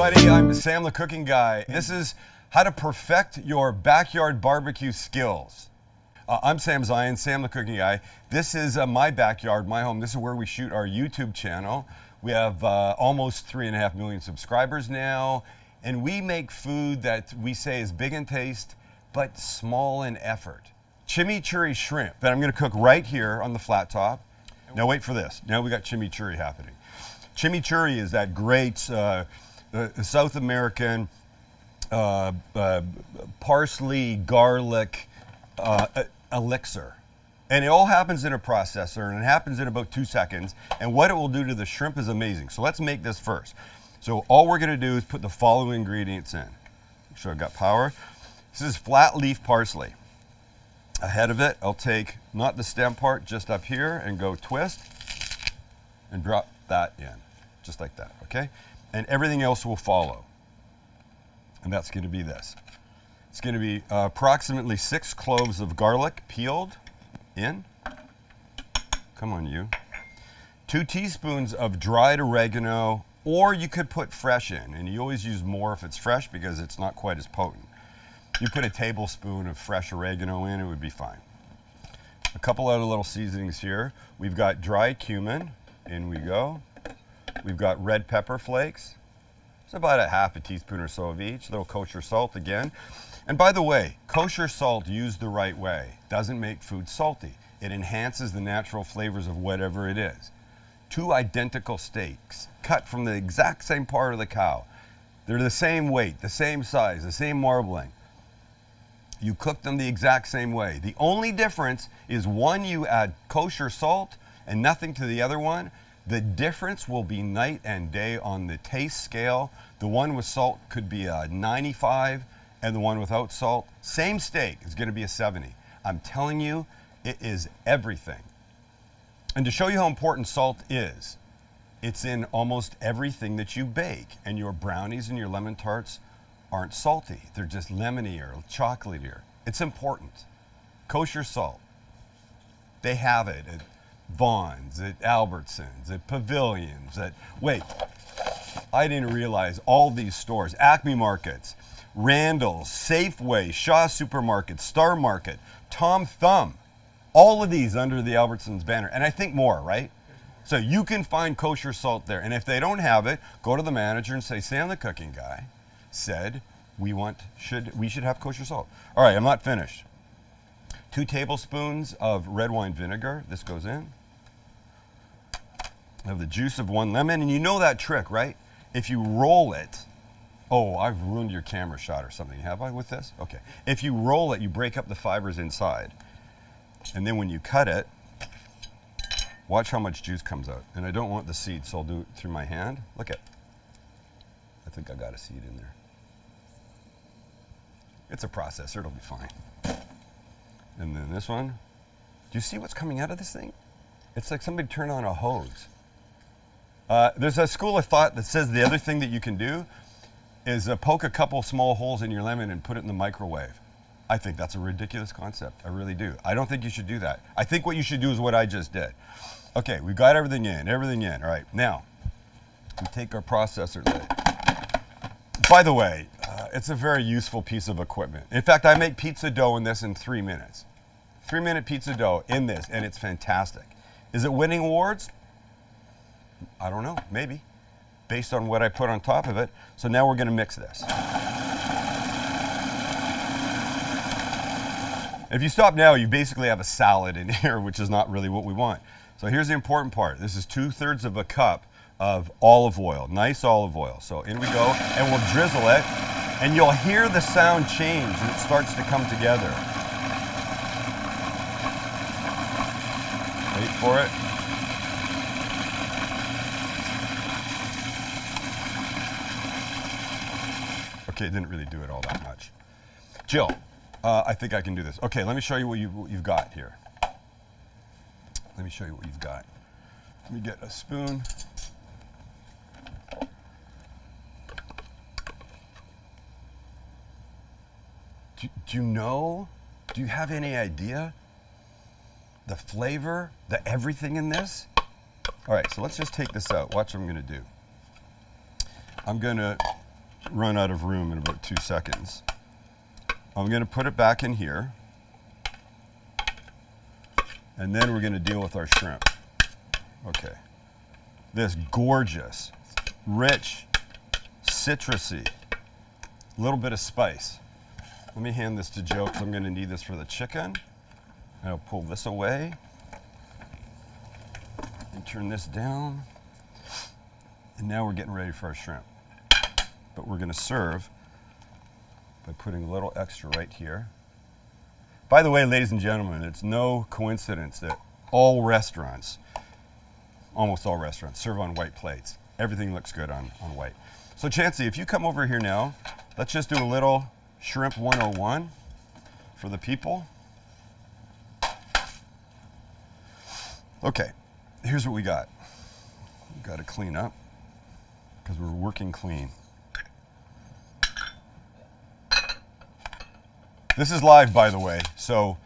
everybody, I'm Sam the Cooking Guy. This is how to perfect your backyard barbecue skills. I'm Sam Zion, Sam the Cooking Guy. This is my backyard, my home. This is where we shoot our YouTube channel. We have almost 3.5 million subscribers now, and we make food that we say is big in taste, but small in effort. Chimichurri shrimp that I'm gonna cook right here on the flat top. Now wait for this. Now we got chimichurri happening. Chimichurri is that great South American parsley, garlic elixir. And it all happens in a processor, and it happens in about 2 seconds. And what it will do to the shrimp is amazing. So let's make this first. So all we're gonna do is put the following ingredients in. Make sure I've got power. This is flat leaf parsley. Ahead of it, I'll take not the stem part, just up here, and go twist and drop that in, just like that, okay? And everything else will follow. And that's gonna be this. It's gonna be approximately 6 cloves of garlic peeled in. Come on, you. 2 teaspoons of dried oregano, or you could put fresh in, and you always use more if it's fresh because it's not quite as potent. You put a tablespoon of fresh oregano in, it would be fine. A couple other little seasonings here. We've got dried cumin, in we go. We've got red pepper flakes. It's about a half a teaspoon or so of each. Little kosher salt again. And by the way, kosher salt used the right way doesn't make food salty. It enhances the natural flavors of whatever it is. 2 identical steaks cut from the exact same part of the cow. They're the same weight, the same size, the same marbling. You cook them the exact same way. The only difference is one you add kosher salt and nothing to the other one. The difference will be night and day on the taste scale. The one with salt could be a 95, and the one without salt, same steak, is gonna be a 70. I'm telling you, it is everything. And to show you how important salt is, it's in almost everything that you bake, and your brownies and your lemon tarts aren't salty. They're just lemony or chocolatier. It's important. Kosher salt. They have it at Vaughn's, at Albertsons, at Pavilions, wait, I didn't realize all these stores, Acme Markets, Randall's, Safeway, Shaw Supermarket, Star Market, Tom Thumb, all of these under the Albertsons banner, and I think more, right? So you can find kosher salt there, and if they don't have it, go to the manager and say, Sam the Cooking Guy said we should have kosher salt. All right, I'm not finished. 2 tablespoons of red wine vinegar. This goes in. I have the juice of 1 lemon, and you know that trick, right? If you roll it, oh, I've ruined your camera shot or something, have I, with this? Okay. If you roll it, you break up the fibers inside. And then when you cut it, watch how much juice comes out. And I don't want the seed, so I'll do it through my hand. Look at, I think I got a seed in there. It's a processor, it'll be fine. And then this one, do you see what's coming out of this thing? It's like somebody turned on a hose. There's a school of thought that says the other thing that you can do is poke a couple small holes in your lemon and put it in the microwave. I think that's a ridiculous concept, I really do. I don't think you should do that. I think what you should do is what I just did. Okay, we've got everything in. All right, now, we take our processor lid. By the way, it's a very useful piece of equipment. In fact, I make pizza dough in this in 3 minutes. 3-minute pizza dough in this, and it's fantastic. Is it winning awards? I don't know, maybe, based on what I put on top of it. So now we're gonna mix this. If you stop now, you basically have a salad in here, which is not really what we want. So here's the important part. This is 2/3 of a cup of olive oil, nice olive oil. So in we go, and we'll drizzle it, and you'll hear the sound change and it starts to come together. Wait for it. Okay, it didn't really do it all that much. Jill, I think I can do this. Okay, let me show you what you've got here. Let me show you what you've got. Let me get a spoon. Do you know, do you have any idea the flavor, the everything in this? All right, so let's just take this out. Watch what I'm gonna do. I'm gonna run out of room in about 2 seconds. I'm going to put it back in here. And then we're going to deal with our shrimp. Okay. This gorgeous, rich, citrusy, little bit of spice. Let me hand this to Joe because I'm going to need this for the chicken. And I'll pull this away and turn this down. And now we're getting ready for our shrimp. But we're going to serve by putting a little extra right here. By the way, ladies and gentlemen, it's no coincidence that all restaurants, almost all restaurants, serve on white plates. Everything looks good on white. So Chancey, if you come over here now, let's just do a little shrimp 101 for the people. Okay, here's what we got. We've got to clean up because we're working clean. This is live, by the way, so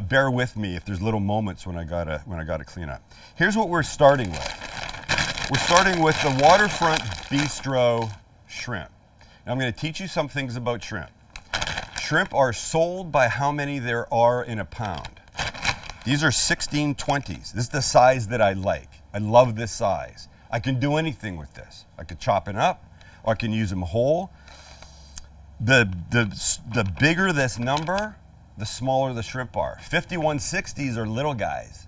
bear with me if there's little moments when I gotta clean up. Here's what we're starting with. We're starting with the Waterfront Bistro shrimp. Now I'm going to teach you some things about shrimp. Shrimp are sold by how many there are in a pound. These are 1620s. This is the size that I like. I love this size. I can do anything with this. I could chop it up, or I can use them whole. The bigger this number, the smaller the shrimp are. 5160s are little guys.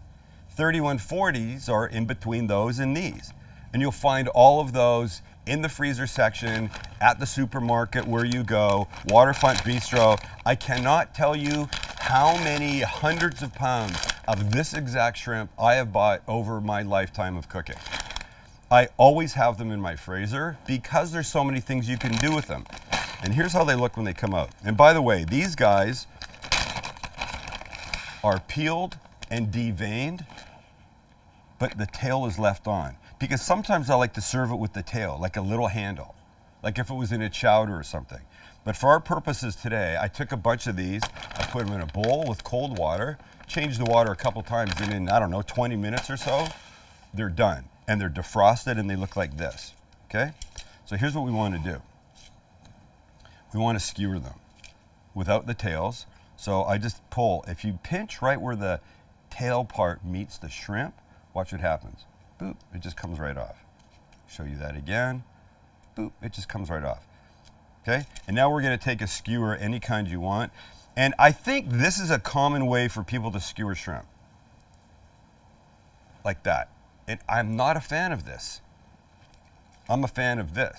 3140s are in between those and these. And you'll find all of those in the freezer section, at the supermarket where you go, Waterfront Bistro. I cannot tell you how many hundreds of pounds of this exact shrimp I have bought over my lifetime of cooking. I always have them in my freezer because there's so many things you can do with them. And here's how they look when they come out. And by the way, these guys are peeled and deveined, but the tail is left on. Because sometimes I like to serve it with the tail, like a little handle, like if it was in a chowder or something. But for our purposes today, I took a bunch of these, I put them in a bowl with cold water, changed the water a couple times, and in, I don't know, 20 minutes or so, they're done. And they're defrosted and they look like this, okay? So here's what we want to do. We want to skewer them without the tails. So I just pull. If you pinch right where the tail part meets the shrimp, watch what happens. Boop, it just comes right off. Show you that again. Boop, it just comes right off. Okay, and now we're going to take a skewer, any kind you want. And I think this is a common way for people to skewer shrimp. Like that. And I'm not a fan of this. I'm a fan of this.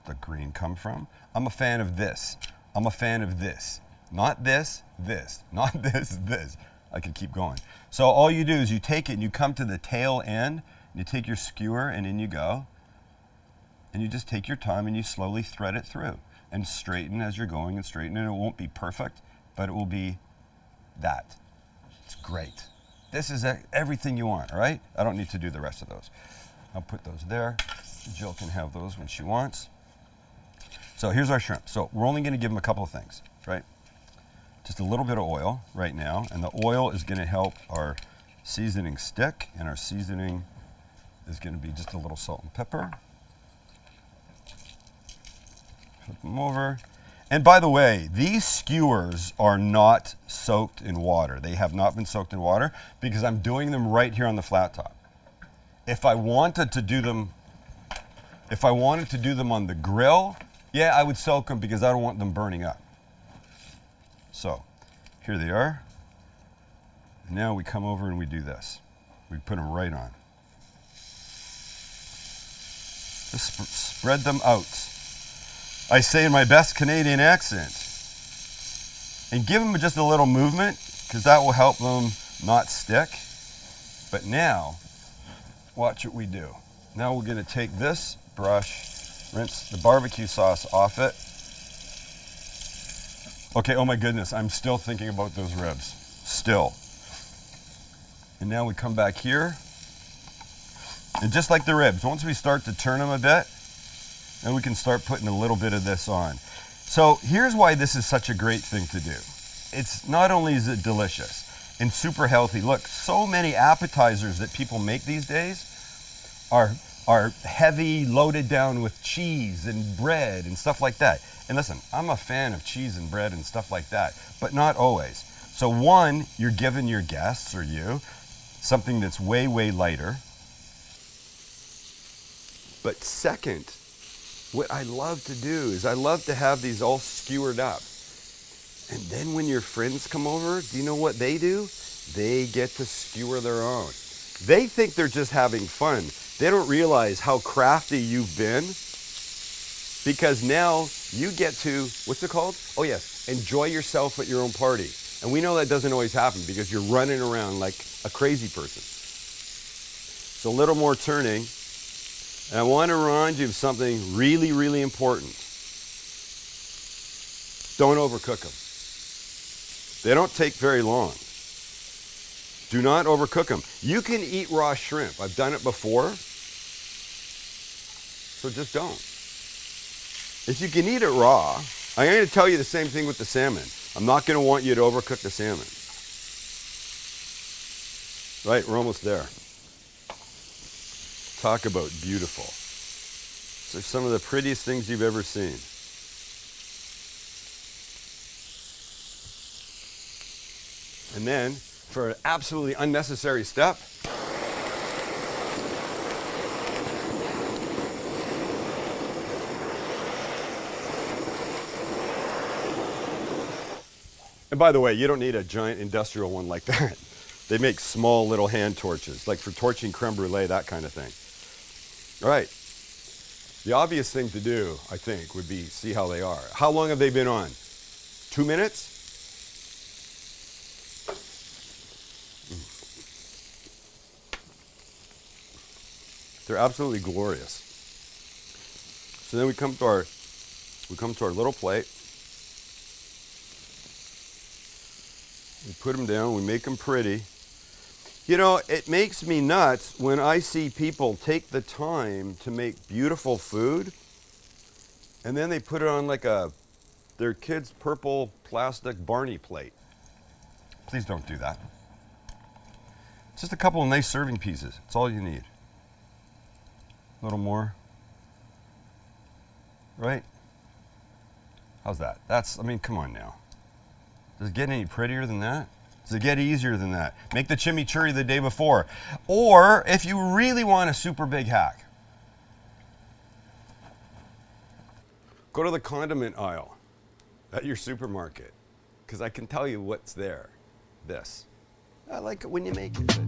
The green come from. I'm a fan of this. I'm a fan of this. Not this, this. Not this, this. I could keep going. So all you do is you take it and you come to the tail end, and you take your skewer and in you go. And you just take your time and you slowly thread it through and straighten as you're going and straighten. And it won't be perfect, but it will be that. It's great. This is everything you want, all right? I don't need to do the rest of those. I'll put those there. Jill can have those when she wants. So here's our shrimp. So we're only going to give them a couple of things, right? Just a little bit of oil right now, and the oil is going to help our seasoning stick, and our seasoning is going to be just a little salt and pepper. Flip them over. And by the way, these skewers are not soaked in water. They have not been soaked in water because I'm doing them right here on the flat top. If I wanted to do them on the grill, yeah, I would soak them because I don't want them burning up. So, here they are. And now we come over and we do this. We put them right on. Just spread them out. I say in my best Canadian accent. And give them just a little movement because that will help them not stick. But now, watch what we do. Now we're going to take this brush, rinse the barbecue sauce off it. Okay, oh my goodness, I'm still thinking about those ribs. Still. And now we come back here. And just like the ribs, once we start to turn them a bit, then we can start putting a little bit of this on. So here's why this is such a great thing to do. It's not only is it delicious and super healthy. Look, so many appetizers that people make these days are are heavy, loaded down with cheese and bread and stuff like that. And listen, I'm a fan of cheese and bread and stuff like that, but not always. So one, you're giving your guests or you something that's way, way lighter. But second, what I love to do is I love to have these all skewered up. And then when your friends come over, do you know what they do? They get to skewer their own. They think they're just having fun. They don't realize how crafty you've been, because now you get to, what's it called? Oh yes, enjoy yourself at your own party. And we know that doesn't always happen because you're running around like a crazy person. So a little more turning. And I want to remind you of something really, really important. Don't overcook them. They don't take very long. Do not overcook them. You can eat raw shrimp. I've done it before. So just don't. If you can eat it raw, I'm going to tell you the same thing with the salmon. I'm not going to want you to overcook the salmon. Right, we're almost there. Talk about beautiful. They're some of the prettiest things you've ever seen. And then, for an absolutely unnecessary step, and by the way, you don't need a giant industrial one like that. They make small little hand torches, like for torching creme brulee, that kind of thing. All right. The obvious thing to do, I think, would be see how they are. How long have they been on? 2 minutes? They're absolutely glorious. So then we come to our little plate. We put them down, we make them pretty. You know, it makes me nuts when I see people take the time to make beautiful food and then they put it on like their kid's purple plastic Barney plate. Please don't do that. Just a couple of nice serving pieces. That's all you need. A little more. Right? How's that? I mean, come on now. Does it get any prettier than that? Does it get easier than that? Make the chimichurri the day before. Or if you really want a super big hack, go to the condiment aisle at your supermarket, because I can tell you what's there. This. I like it when you make it.